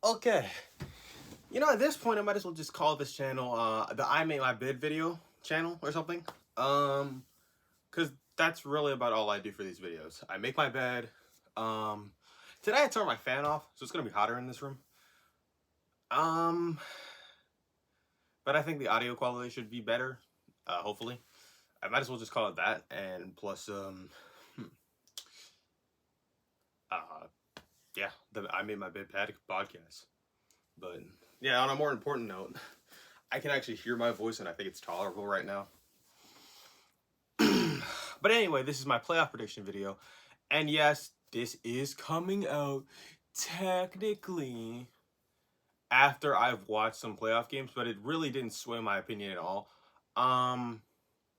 Okay. You know, at this point, I might as well just call this channel the I Made My Bed video channel or something. Because that's really about all I do for these videos. I make my bed. Um, Today I turned my fan off, so it's gonna be hotter in this room. Um, but I think the audio quality should be better. Hopefully, I might as well just call it that. And plus, hmm, uh, yeah, the I Made My Bed podcast. But yeah, on a more important note, I can actually hear my voice, and I think it's tolerable right now. But anyway, this is my playoff prediction video. And yes, this is coming out technically after I've watched some playoff games, but it really didn't sway my opinion at all. Um,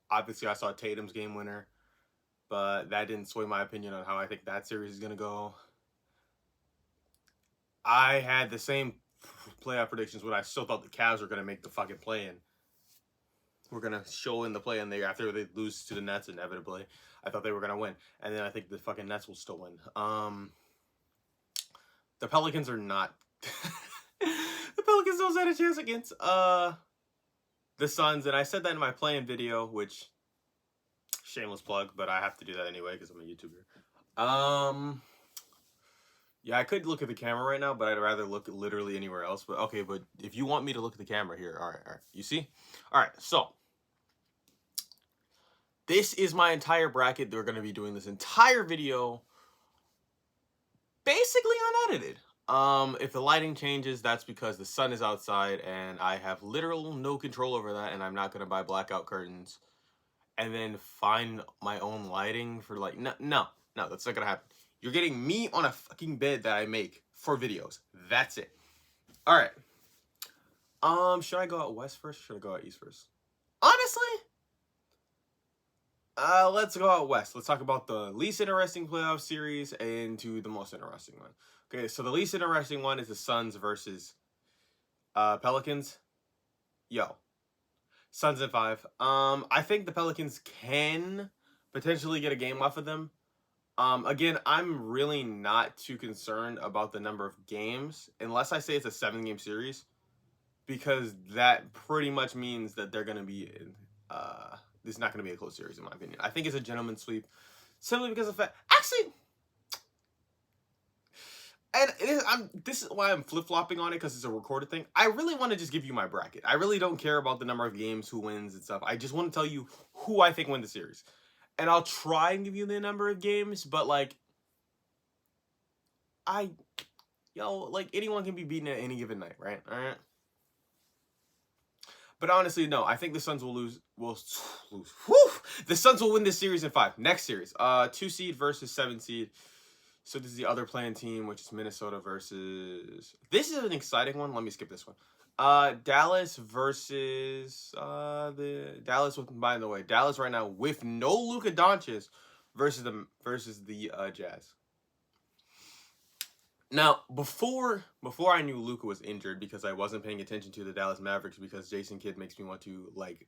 Obviously, I saw Tatum's game winner, but that didn't sway my opinion on how I think that series is going to go. I had the same playoff predictions when I still thought the Cavs were going to make the fucking play in. We're gonna show in the play in there after they lose to the Nets inevitably. I thought they were gonna win, and then I think the fucking Nets will still win. The Pelicans are not. The Pelicans don't stand a chance against the Suns, and I said that in my playing video, which shameless plug, but I have to do that anyway because I'm a YouTuber. Yeah, I could look at the camera right now, but I'd rather look literally anywhere else. But okay, but if you want me to look at the camera here, all right, you see, all right, so. This is my entire bracket. They're going to be doing this entire video basically unedited. If the lighting changes, that's because the sun is outside and I have literal no control over that, and I'm not going to buy blackout curtains and then find my own lighting for like no, that's not going to happen. You're getting me on a fucking bed that I make for videos. That's it. All right. Should I go out west first or should I go out east first? Honestly, let's go out west. Let's talk about the least interesting playoff series and to the most interesting one. Okay, so the least interesting one is the Suns versus Pelicans. Yo, Suns in 5. I think the Pelicans can potentially get a game off of them. Again, I'm really not too concerned about the number of games unless I say it's a 7-game series, because that pretty much means that they're gonna be in. This is not going to be a close series, in my opinion. I think it's a gentleman's sweep, simply because of the fact. Actually, and this is why I'm flip flopping on it, because it's a recorded thing. I really want to just give you my bracket. I really don't care about the number of games, who wins, and stuff. I just want to tell you who I think win the series, and I'll try and give you the number of games. But like, like anyone can be beaten at any given night, right? All right. But honestly, no. I think the Suns will lose. Will lose. Whew! The Suns will win this series in 5. Next series, 2 seed versus 7 seed. So this is the other playing team, which is Minnesota versus. This is an exciting one. Let me skip this one. Dallas versus the Dallas. By the way, Dallas right now with no Luka Doncic versus the Jazz. Now, before I knew Luka was injured, because I wasn't paying attention to the Dallas Mavericks, because Jason Kidd makes me want to like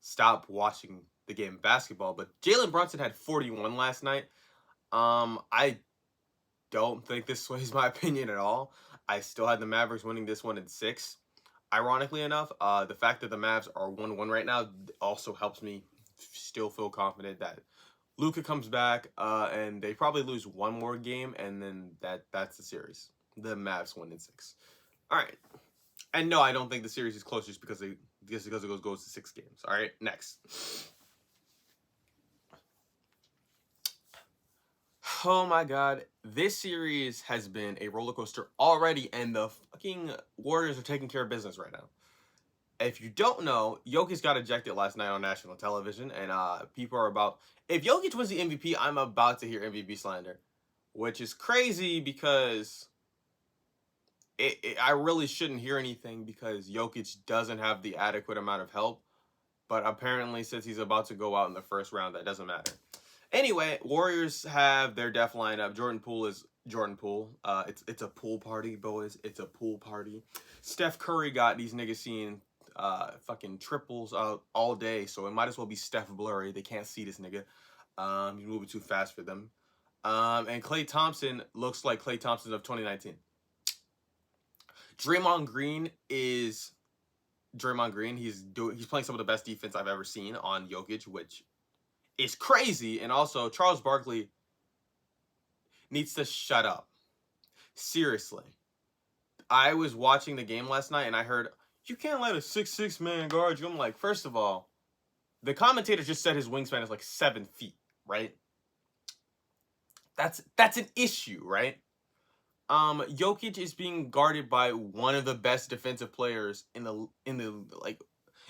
stop watching the game of basketball. But Jalen Brunson had 41 last night. I don't think this sways my opinion at all. I still had the Mavericks winning this one in 6. Ironically enough, the fact that the Mavs are 1-1 right now also helps me still feel confident that Luka comes back, and they probably lose one more game, and then that's the series. The Mavs win in 6. All right. And no, I don't think the series is close just because it goes to 6 games. All right, next. Oh my god, this series has been a roller coaster already, and the fucking Warriors are taking care of business right now. If you don't know, Jokic got ejected last night on national television, and people are about, if Jokic wins the MVP, I'm about to hear MVP slander, which is crazy because I really shouldn't hear anything because Jokic doesn't have the adequate amount of help, but apparently since he's about to go out in the first round, that doesn't matter. Anyway, Warriors have their def lineup. Jordan Poole is Jordan Poole. It's a pool party, boys. It's a pool party. Steph Curry got these niggas seeing fucking triples out all day, so it might as well be Steph Blurry. They can't see this nigga. He's moving too fast for them. And Klay Thompson looks like Klay Thompson of 2019. Draymond Green is Draymond Green. He's playing some of the best defense I've ever seen on Jokic, which is crazy. And also, Charles Barkley needs to shut up. Seriously. I was watching the game last night and I heard, you can't let a 6'6" man guard you. I'm like, first of all, the commentator just said his wingspan is like 7 feet, right? That's an issue, right? Jokic is being guarded by one of the best defensive players in the like.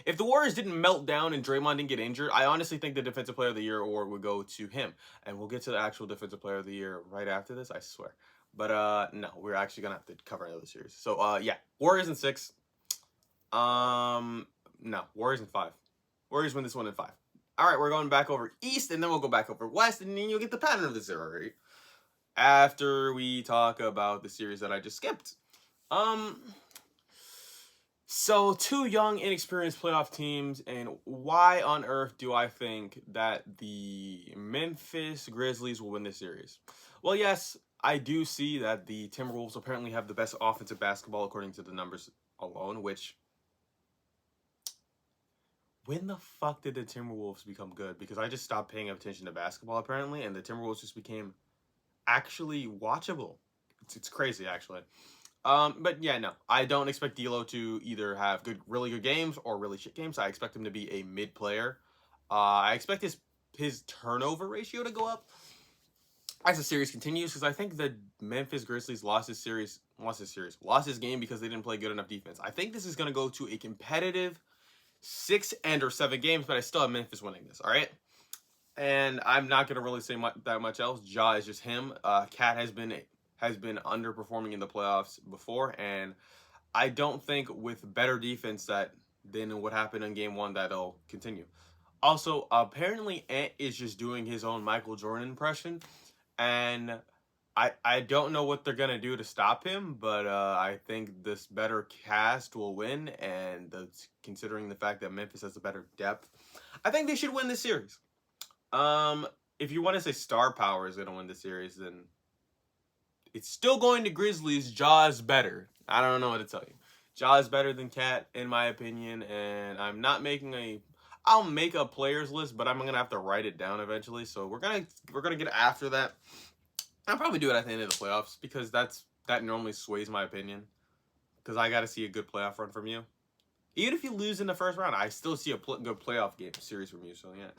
If the Warriors didn't melt down and Draymond didn't get injured, I honestly think the Defensive Player of the Year award would go to him. And we'll get to the actual Defensive Player of the Year right after this, I swear. But no, we're actually gonna have to cover another series. So yeah, Warriors in 6. No, Warriors in 5. Warriors win this one in 5. All right, we're going back over East, and then we'll go back over West, and then you'll get the pattern of the series after we talk about the series that I just skipped. So 2 young, inexperienced playoff teams, and why on earth do I think that the Memphis Grizzlies will win this series? Well, yes, I do see that the Timberwolves apparently have the best offensive basketball according to the numbers alone, which... When the fuck did the Timberwolves become good? Because I just stopped paying attention to basketball, apparently, and the Timberwolves just became actually watchable. It's crazy, actually. But yeah, no, I don't expect D'Lo to either have really good games or really shit games. I expect him to be a mid player. I expect his turnover ratio to go up as the series continues, because I think the Memphis Grizzlies lost his game because they didn't play good enough defense. I think this is going to go to a competitive 6 or 7 games, but I still have Memphis winning this. All right. And I'm not going to really say that much else. Ja is just him. Cat has been underperforming in the playoffs before, and I don't think with better defense than what happened in game 1 that'll continue. Also, apparently Ant is just doing his own Michael Jordan impression, and I don't know what they're going to do to stop him, but I think this better cast will win, and considering the fact that Memphis has a better depth, I think they should win this series. If you want to say star power is going to win the series, then it's still going to Grizzlies. Ja is better. I don't know what to tell you. Ja is better than Cat, in my opinion, and I'm not making I'll make a players list, but I'm going to have to write it down eventually, so we're going to get after that. I'll probably do it at the end of the playoffs, because that normally sways my opinion, because I got to see a good playoff run from you. Even if you lose in the first round, I still see a good playoff game series from you. So yeah,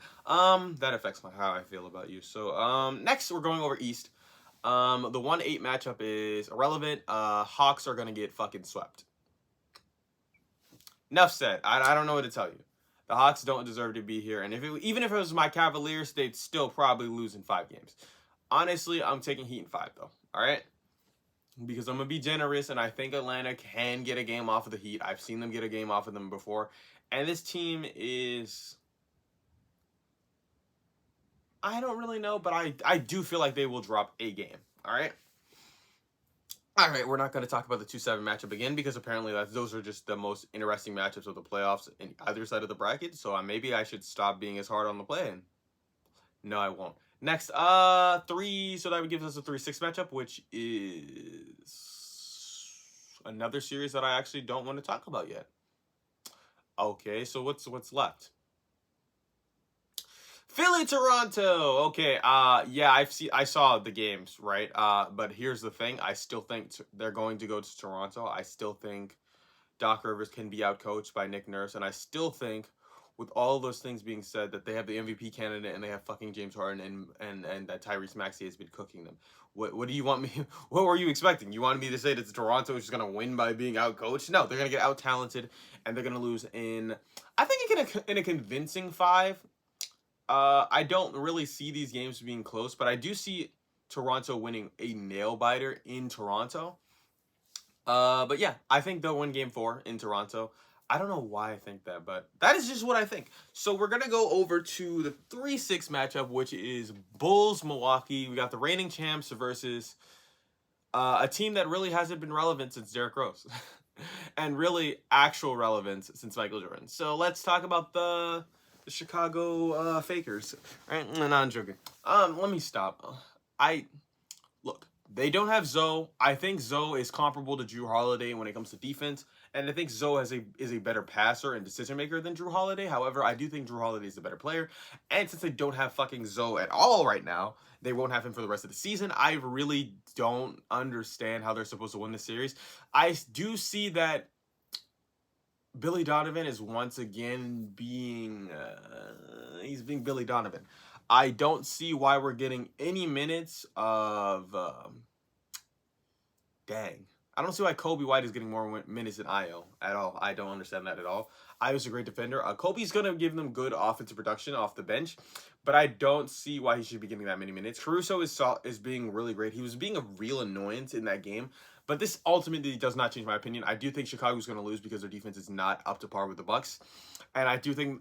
that affects how I feel about you. So next we're going over East. The 1-8 matchup is irrelevant. Hawks are gonna get fucking swept. Enough said. I don't know what to tell you. The Hawks don't deserve to be here, and even if it was my Cavaliers, they'd still probably lose in 5 games. Honestly, I'm taking Heat in 5 though. All right. Because I'm going to be generous, and I think Atlanta can get a game off of the Heat. I've seen them get a game off of them before. And this team is... I don't really know, but I do feel like they will drop a game. All right? All right, we're not going to talk about the 2-7 matchup again, because apparently those are just the most interesting matchups of the playoffs in either side of the bracket. So maybe I should stop being as hard on the play-in. No, I won't. Next, 3, so that would give us a 3-6 matchup, which is another series that I actually don't want to talk about yet. Okay, so what's left? Philly, Toronto. Okay, yeah, I saw the games, right? But here's the thing: I still think they're going to go to Toronto. I still think Doc Rivers can be outcoached by Nick Nurse, and I still think, with all those things being said, that they have the MVP candidate and they have fucking James Harden and that Tyrese Maxey has been cooking them. What do you want me? What were you expecting? You wanted me to say that Toronto is just gonna win by being outcoached? No, they're gonna get out talented and they're gonna lose in, I think, in a convincing 5. I don't really see these games being close, but I do see Toronto winning a nail biter in Toronto. But yeah, I think they'll win game 4 in Toronto. I don't know why I think that, but that is just what I think. So we're going to go over to the 3-6 matchup, which is Bulls-Milwaukee. We got the reigning champs versus a team that really hasn't been relevant since Derrick Rose. And really actual relevance since Michael Jordan. So let's talk about the Chicago Fakers. Right? No, I'm joking. Let me stop. Look, They don't have Zoe. I think Zoe is comparable to Drew Holiday when it comes to defense, and I think Zoe is a better passer and decision maker than Drew Holiday. However, I do think Drew Holiday is a better player, and since they don't have fucking Zoe at all right now, they won't have him for the rest of the season. I really don't understand how they're supposed to win the series. I do see that Billy Donovan is once again being he's being Billy Donovan. I don't see why we're getting any minutes of dang. I don't see why Kobe White is getting more minutes than Io at all. I don't understand that at all. Io's a great defender. Kobe's going to give them good offensive production off the bench, but I don't see why he should be getting that many minutes. Caruso is being really great. He was being a real annoyance in that game, but this ultimately does not change my opinion. I do think Chicago's going to lose because their defense is not up to par with the Bucks, and I do think,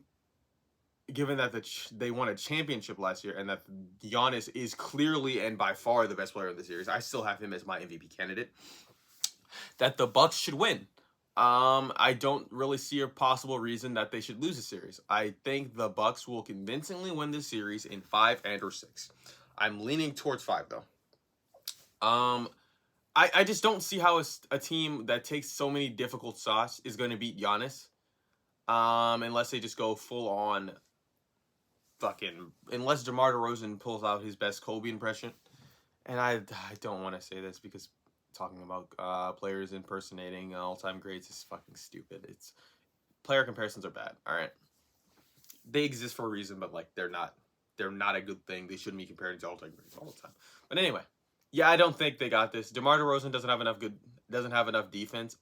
given that they won a championship last year and that Giannis is clearly and by far the best player in the series, I still have him as my MVP candidate, that the Bucks should win. I don't really see a possible reason that they should lose the series. I think the Bucks will convincingly win this series in 5 and or 6. I'm leaning towards 5 though. I just don't see how a team that takes so many difficult shots is going to beat Giannis. Unless they just go full on unless DeMar DeRozan pulls out his best Kobe impression. And I don't want to say this because talking about players impersonating all-time greats is fucking stupid. It's player comparisons are bad. All right, they exist for a reason, but like they're not a good thing. They shouldn't be comparing to all-time greats all the time. But anyway, yeah, I don't think they got this. DeMar DeRozan doesn't have enough defense.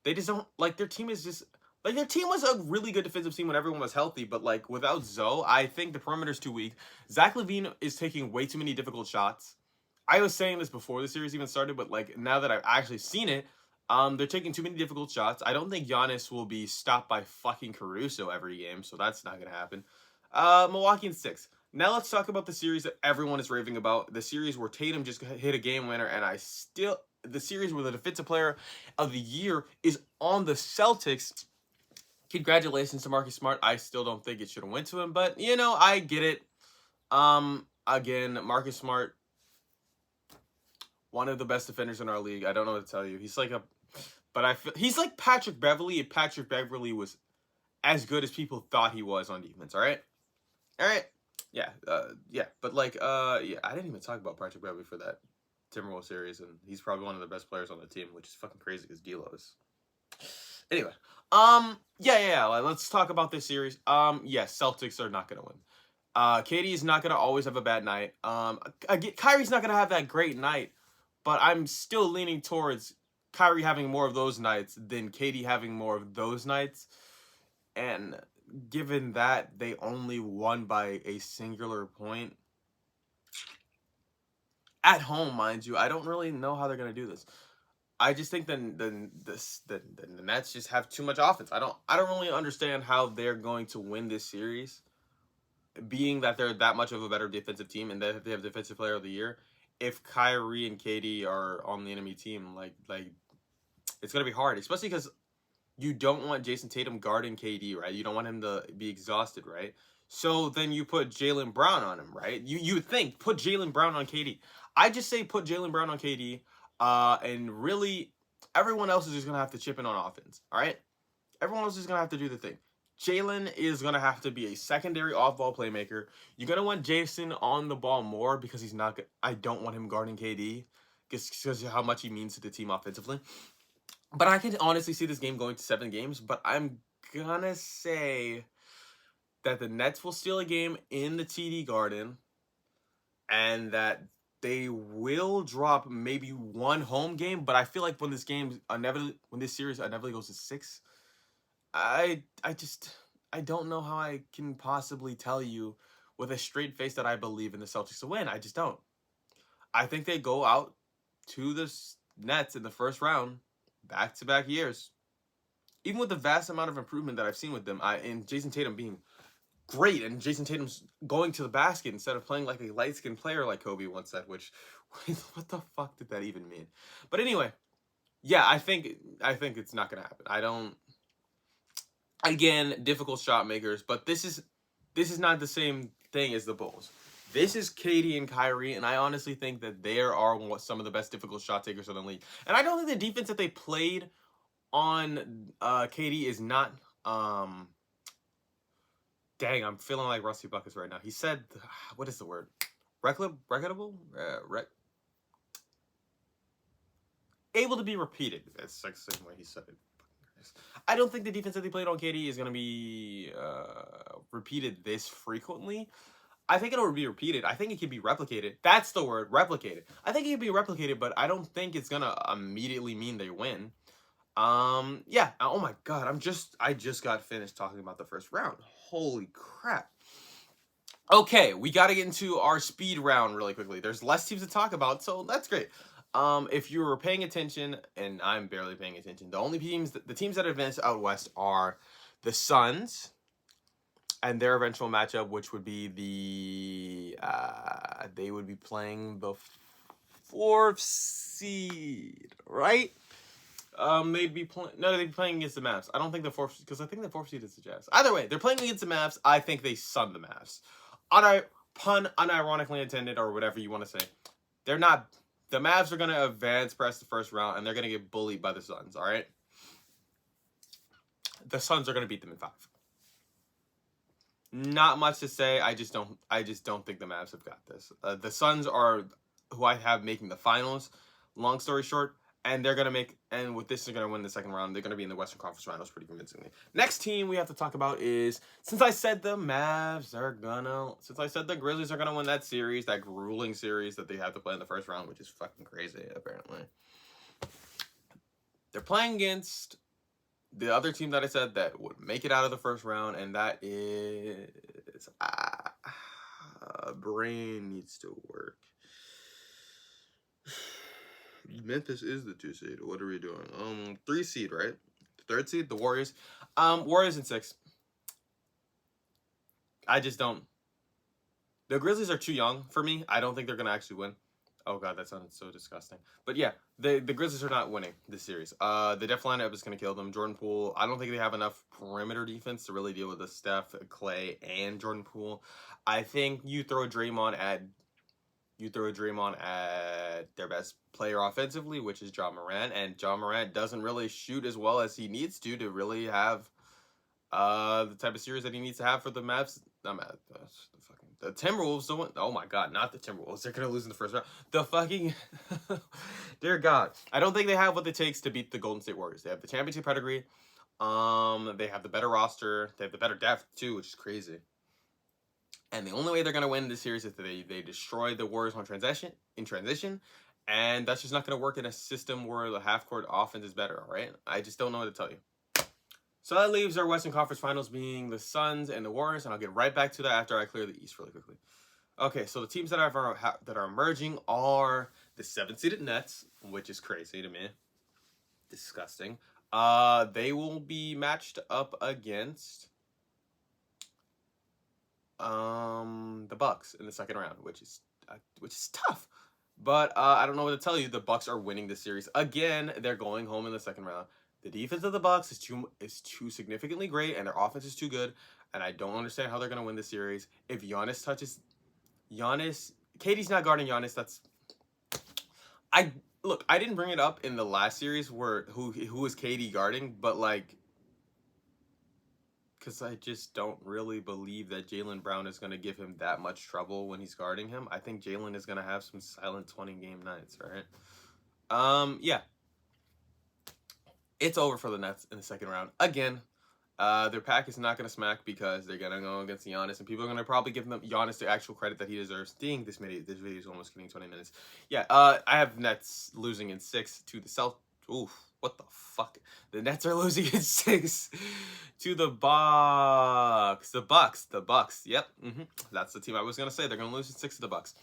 They just don't like their team is just. Like, their team was a really good defensive team when everyone was healthy, but, like, without Zoe, I think the perimeter's too weak. Zach LaVine is taking way too many difficult shots. I was saying this before the series even started, but, like, now that I've actually seen it, they're taking too many difficult shots. I don't think Giannis will be stopped by fucking Caruso every game, so that's not going to happen. Milwaukee in 6. Now let's talk about the series that everyone is raving about. The series where Tatum just hit a game winner, and the series where the defensive player of the year is on the Celtics. Congratulations to Marcus Smart. I still don't think it should have went to him, but you know, I get it. Again, Marcus Smart, one of the best defenders in our league. I don't know what to tell you. He's like he's like Patrick Beverley if Patrick Beverley was as good as people thought he was on defense. All right. Yeah. But like, yeah, I didn't even talk about Patrick Beverley for that Timberwolves series, and he's probably one of the best players on the team, which is fucking crazy because D'Lo is. Anyway, yeah. Let's talk about this series. Yes, Celtics are not gonna win. KD is not gonna always have a bad night. Kyrie's not gonna have that great night, but I'm still leaning towards Kyrie having more of those nights than KD having more of those nights. And given that they only won by a singular point at home, mind you, I don't really know how they're gonna do this. I just think the Nets just have too much offense. I don't really understand how they're going to win this series, being that they're that much of a better defensive team and that they have Defensive Player of the Year. If Kyrie and KD are on the enemy team, like it's gonna be hard, especially because you don't want Jason Tatum guarding KD, right? You don't want him to be exhausted, right? So then you put Jaylen Brown on him, right? You would think put Jaylen Brown on KD. I just say put Jaylen Brown on KD. And really, everyone else is just going to have to chip in on offense, all right? Everyone else is going to have to do the thing. Jaylen is going to have to be a secondary off-ball playmaker. You're going to want Jason on the ball more because he's not – I don't want him guarding KD because of how much he means to the team offensively. But I can honestly see this game going to 7 games, but I'm going to say that the Nets will steal a game in the TD Garden and that – they will drop maybe one home game, but I feel like when this series inevitably goes to 6, I don't know how I can possibly tell you with a straight face that I believe in the Celtics to win. I just don't. I think they go out to the Nets in the first round, back-to-back years. Even with the vast amount of improvement that I've seen with them, and Jason Tatum being great, and Jason Tatum's going to the basket instead of playing like a light-skinned player like Kobe once said, which, what the fuck did that even mean? But anyway, yeah, I think it's not going to happen. Again, difficult shot makers, but this is not the same thing as the Bulls. This is KD and Kyrie, and I honestly think that they are some of the best difficult shot takers in the league. And I don't think the defense that they played on KD is not. Dang, I'm feeling like Rusty Buckets right now. He said, what is the word? Regrettable? Able to be repeated. That's like the same way he said it. I don't think the defense that they played on KD is going to be repeated this frequently. I think it'll be repeated. I think it can be replicated. That's the word, replicated. I think it can be replicated, but I don't think it's going to immediately mean they win. Yeah. Oh my God. I just got finished talking about the first round. Holy crap. Okay, we got to get into our speed round really quickly. There's less teams to talk about, so that's great. If you were paying attention, and I'm barely paying attention, the teams that advanced out west are the Suns and their eventual matchup, which would be they would be playing the 4th seed, right? They'd be playing against the Mavs. I don't think the 4th, because I think the 4th seed is the Jazz. Either way, they're playing against the Mavs. I think they sun the Mavs. Pun unironically intended, or whatever you want to say. They're not. The Mavs are gonna advance past the first round, and they're gonna get bullied by the Suns. All right. The Suns are gonna beat them in 5. Not much to say. I just don't think the Mavs have got this. The Suns are who I have making the finals. Long story short. And with this, they're going to win the second round. They're going to be in the Western Conference Finals pretty convincingly. Next team we have to talk about is, since I said the Grizzlies are going to win that series, that grueling series that they have to play in the first round, which is fucking crazy, apparently. They're playing against the other team that I said that would make it out of the first round, and that is... brain needs to work. Memphis is the 2 seed. What are we doing? 3 seed, right? 3rd seed, the Warriors. Warriors in 6. I just don't. The Grizzlies are too young for me. I don't think they're gonna actually win. Oh God, that sounded so disgusting. But yeah, the Grizzlies are not winning this series. The def lineup is gonna kill them. Jordan Poole. I don't think they have enough perimeter defense to really deal with the Steph, Clay, and Jordan Poole. I think you throw Draymond at their best player offensively, which is Ja Morant, and Ja Morant doesn't really shoot as well as he needs to really have the type of series that he needs to have for the Mavs. The Timberwolves don't. Oh my God, not the Timberwolves. They're gonna lose in the first round. The fucking dear God, I don't think they have what it takes to beat the Golden State Warriors. They have the championship pedigree. They have the better roster. They have the better depth too, which is crazy. And the only way they're going to win this series is that they destroy the Warriors in transition. And that's just not going to work in a system where the half-court offense is better, all right? I just don't know what to tell you. So that leaves our Western Conference Finals being the Suns and the Warriors. And I'll get right back to that after I clear the East really quickly. Okay, so the teams that are emerging are the 7-seeded Nets, which is crazy to me. Disgusting. They will be matched up against... the Bucks in the second round, which is tough. But I don't know what to tell you. The Bucks are winning this series again. They're going home in the second round. The defense of the Bucks is too significantly great, and their offense is too good. And I don't understand how they're gonna win this series. If Giannis touches KD's not guarding Giannis. I didn't bring it up in the last series where who was KD guarding, but like. Because I just don't really believe that Jaylen Brown is going to give him that much trouble when he's guarding him. I think Jaylen is going to have some silent 20-game nights, right? Yeah. It's over for the Nets in the second round. Again, their pack is not going to smack because they're going to go against Giannis, and people are going to probably give them Giannis the actual credit that he deserves. Dang, this video is almost getting 20 minutes. Yeah, I have Nets losing in 6 to the Celtics. Oof. What the fuck? The Nets are losing in 6 to the Bucks. The Bucks. Yep. That's the team I was going to say. They're going to lose in 6 to the Bucks.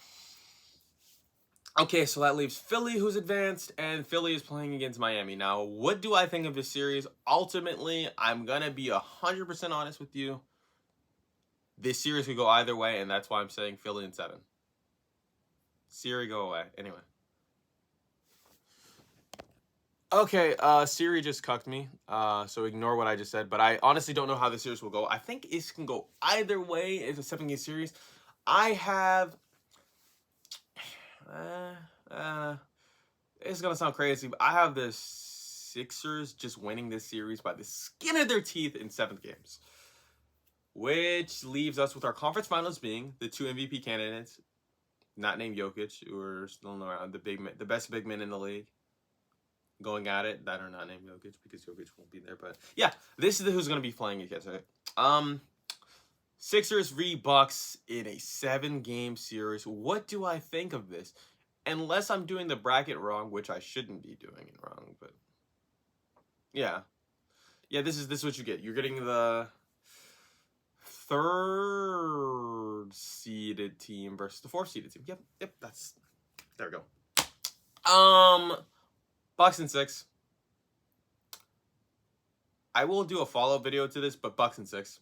Okay, so that leaves Philly, who's advanced, and Philly is playing against Miami. Now, what do I think of this series? Ultimately, I'm going to be 100% honest with you. This series could go either way, and that's why I'm saying Philly in 7. Siri, go away. Anyway. Okay, Siri just cucked me, so ignore what I just said, but I honestly don't know how the series will go. I think it can go either way. It's a 7-game series. I have. It's gonna sound crazy, but I have the Sixers just winning this series by the skin of their teeth in 7 games, which leaves us with our conference finals being the 2 MVP candidates, not named Jokic, who are still around, the best big men in the league, going at it that are not named Jokic because Jokic won't be there. But yeah, this is who's gonna be playing against it. Sixers v Bucks in a 7-game series. What do I think of this? Unless I'm doing the bracket wrong, which I shouldn't be doing it wrong, but yeah. This is what you get. You're getting the 3rd seeded team versus the 4th seeded team. Yep, there we go. Bucks in 6. I will do a follow-up video to this, but Bucks in 6.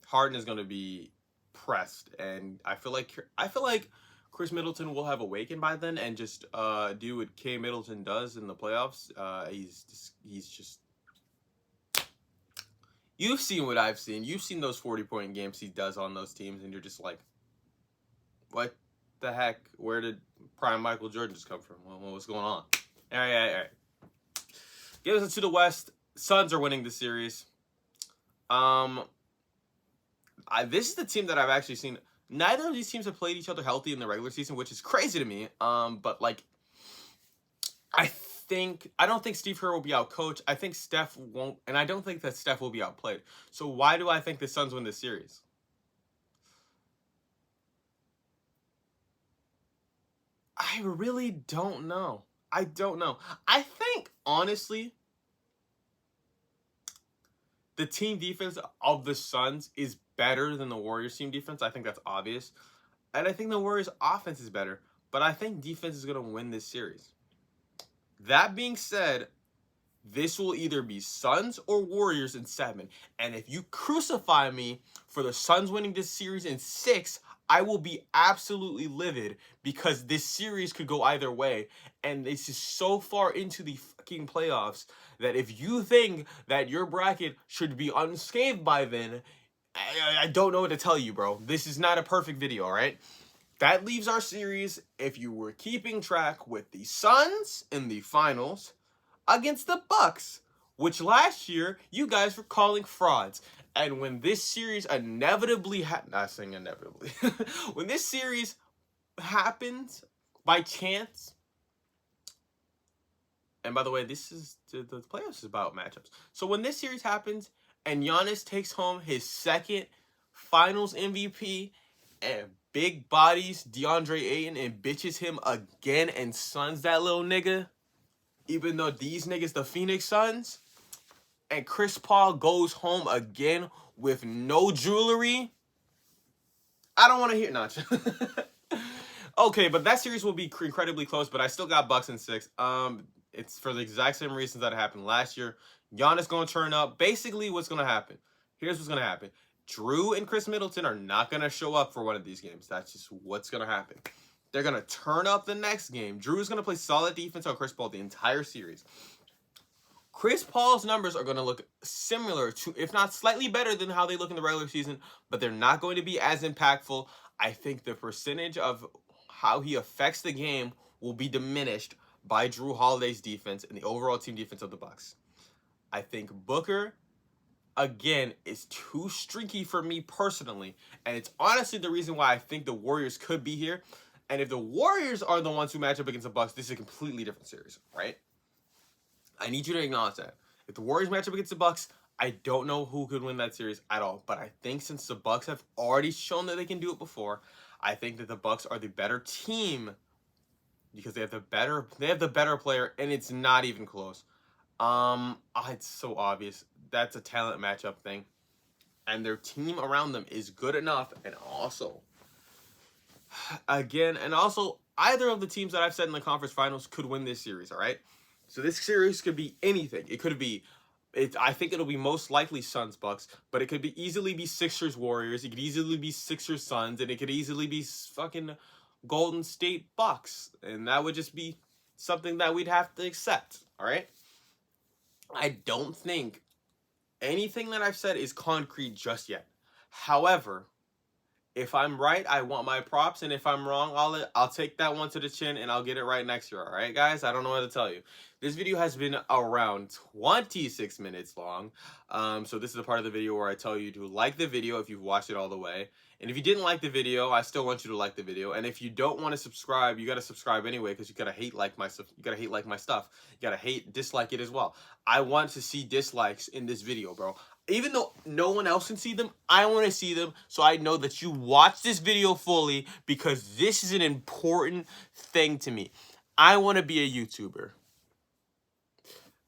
Harden is going to be pressed, and I feel like Chris Middleton will have awakened by then and just do what K Middleton does in the playoffs. He's just. You've seen what I've seen. You've seen those 40-point games he does on those teams, and you're just like, what the heck? Where did prime Michael Jordan just come from? What's going on? All right. Get us to the West. Suns are winning the series. This is the team that I've actually seen. Neither of these teams have played each other healthy in the regular season, which is crazy to me. But like, I don't think Steve Kerr will be outcoached. I think Steph won't, and I don't think that Steph will be outplayed. So why do I think the Suns win this series? I really don't know. I don't know. I think, honestly, the team defense of the Suns is better than the Warriors team defense. I think that's obvious. And I think the Warriors offense is better. But I think defense is going to win this series. That being said, this will either be Suns or Warriors in 7. And if you crucify me for the Suns winning this series in 6, I will be absolutely livid because this series could go either way. And this is so far into the fucking playoffs that if you think that your bracket should be unscathed by then, I don't know what to tell you, bro. This is not a perfect video, all right? That leaves our series, if you were keeping track, with the Suns in the finals against the Bucks, which last year you guys were calling frauds. And when this series inevitably not saying inevitably, when this series happens by chance, and by the way, this is the playoffs is about matchups. So when this series happens and Giannis takes home his 2nd Finals MVP and big bodies DeAndre Ayton and bitches him again and suns that little nigga, even though these niggas the Phoenix Suns, and Chris Paul goes home again with no jewelry, I don't want to hear not. Okay, but that series will be incredibly close, but I still got Bucks in 6. It's for the exact same reasons that happened last year. Giannis going to turn up. Basically, what's going to happen? Here's what's going to happen. Jrue and Chris Middleton are not going to show up for one of these games. That's just what's going to happen. They're going to turn up the next game. Jrue is going to play solid defense on Chris Paul the entire series. Chris Paul's numbers are going to look similar to, if not slightly better than how they look in the regular season, but they're not going to be as impactful. I think the percentage of how he affects the game will be diminished by Jrue Holiday's defense and the overall team defense of the Bucks. I think Booker, again, is too streaky for me personally, and it's honestly the reason why I think the Warriors could be here. And if the Warriors are the ones who match up against the Bucks, this is a completely different series, right? I need you to acknowledge that. If the Warriors match up against the Bucks, I don't know who could win that series at all. But I think since the Bucks have already shown that they can do it before, I think that the Bucks are the better team because they have the better player, and it's not even close. It's so obvious. That's a talent matchup thing. And their team around them is good enough, and also either of the teams that I've said in the conference finals could win this series, all right? So this series could be anything. It could be, I think it'll be most likely Suns Bucks, but it could easily be Sixers Warriors. It could easily be Sixers Suns, and it could easily be fucking Golden State Bucks, and that would just be something that we'd have to accept. All right. I don't think anything that I've said is concrete just yet. However, If I'm right, I want my props, and if I'm wrong, I'll take that one to the chin and I'll get it right next year. All right, guys. I don't know what to tell you. This video has been around 26 minutes long. So this is the part of the video where I tell you to like the video if you've watched it all the way. And if you didn't like the video, I still want you to like the video. And if you don't want to subscribe, you gotta subscribe anyway because you gotta hate like my stuff. You gotta hate like my stuff. You gotta dislike it as well. I want to see dislikes in this video, bro. Even though no one else can see them, I want to see them so I know that you watch this video fully because this is an important thing to me. I want to be a YouTuber.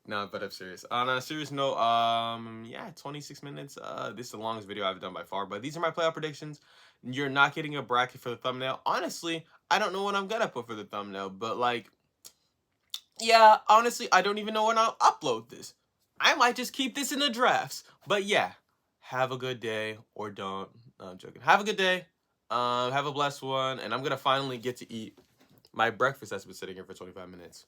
No, but I'm serious. On a serious note, yeah, 26 minutes. This is the longest video I've done by far, but these are my playoff predictions. You're not getting a bracket for the thumbnail. Honestly, I don't know what I'm gonna put for the thumbnail, but like, yeah, honestly, I don't even know when I'll upload this. I might just keep this in the drafts. But yeah, have a good day or don't. No, I'm joking. Have a good day. Have a blessed one. And I'm going to finally get to eat my breakfast that's been sitting here for 25 minutes.